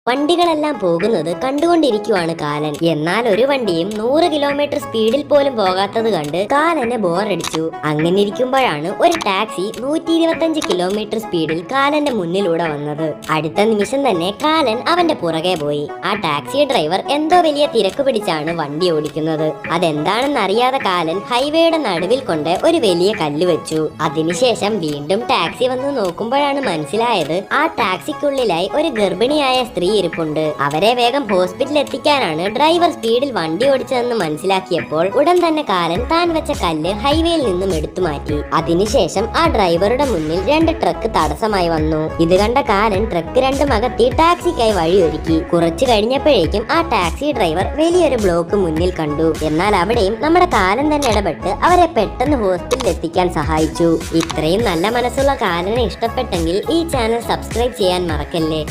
വണ്ടികളെല്ലാം പോകുന്നത് കണ്ടുകൊണ്ടിരിക്കുവാണ് കാലൻ. എന്നാൽ ഒരു വണ്ടിയും 100 കിലോമീറ്റർ സ്പീഡിൽ പോലും പോകാത്തത് കണ്ട് കാലനെ ബോറടിച്ചു. അങ്ങനെ ഇരിക്കുമ്പോഴാണ് ഒരു ടാക്സി 125 കിലോമീറ്റർ സ്പീഡിൽ കാലന്റെ മുന്നിലൂടെ വന്നത്. അടുത്ത നിമിഷം തന്നെ കാലൻ അവന്റെ പുറകെ പോയി. ആ ടാക്സി ഡ്രൈവർ എന്തോ വലിയ തിരക്ക് പിടിച്ചാണ് വണ്ടി ഓടിക്കുന്നത്. അതെന്താണെന്ന് അറിയാതെ കാലൻ ഹൈവേയുടെ നടുവിൽ കൊണ്ട് ഒരു വലിയ കല്ല് വെച്ചു. അതിനുശേഷം വീണ്ടും ടാക്സി വന്ന് നോക്കുമ്പോഴാണ് മനസ്സിലായത് ആ ടാക്സിക്കുള്ളിലായി ഒരു ഗർഭിണിയായ സ്ത്രീ ഇരിപ്പുണ്ട്. അവരെ വേഗം ഹോസ്പിറ്റലിൽ എത്തിക്കാനാണ് ഡ്രൈവർ സ്പീഡിൽ വണ്ടി ഓടിച്ചതെന്ന് മനസ്സിലാക്കിയപ്പോൾ ഉടൻ തന്നെ കാലൻ താൻ വെച്ച കല്ല് ഹൈവേയിൽ നിന്നും എടുത്തു മാറ്റി. അതിനുശേഷം ആ ഡ്രൈവറുടെ മുന്നിൽ 2 ട്രക്ക് തടസ്സമായി വന്നു. ഇത് കണ്ട കാലൻ ട്രക്ക് 2 അകത്തി ടാക്സിക്കായി വഴിയൊരുക്കി. കുറച്ചു കഴിഞ്ഞപ്പോഴേക്കും ആ ടാക്സി ഡ്രൈവർ വലിയൊരു ബ്ലോക്ക് മുന്നിൽ കണ്ടു. എന്നാൽ അവിടെയും നമ്മുടെ കാലൻ തന്നെ ഇടപെട്ട് അവരെ പെട്ടെന്ന് ഹോസ്പിറ്റലിൽ എത്തിക്കാൻ സഹായിച്ചു. ഇത്രയും നല്ല മനസ്സുള്ള കാലനെ ഇഷ്ടപ്പെട്ടെങ്കിൽ ഈ ചാനൽ സബ്സ്ക്രൈബ് ചെയ്യാൻ മറക്കല്ലേ.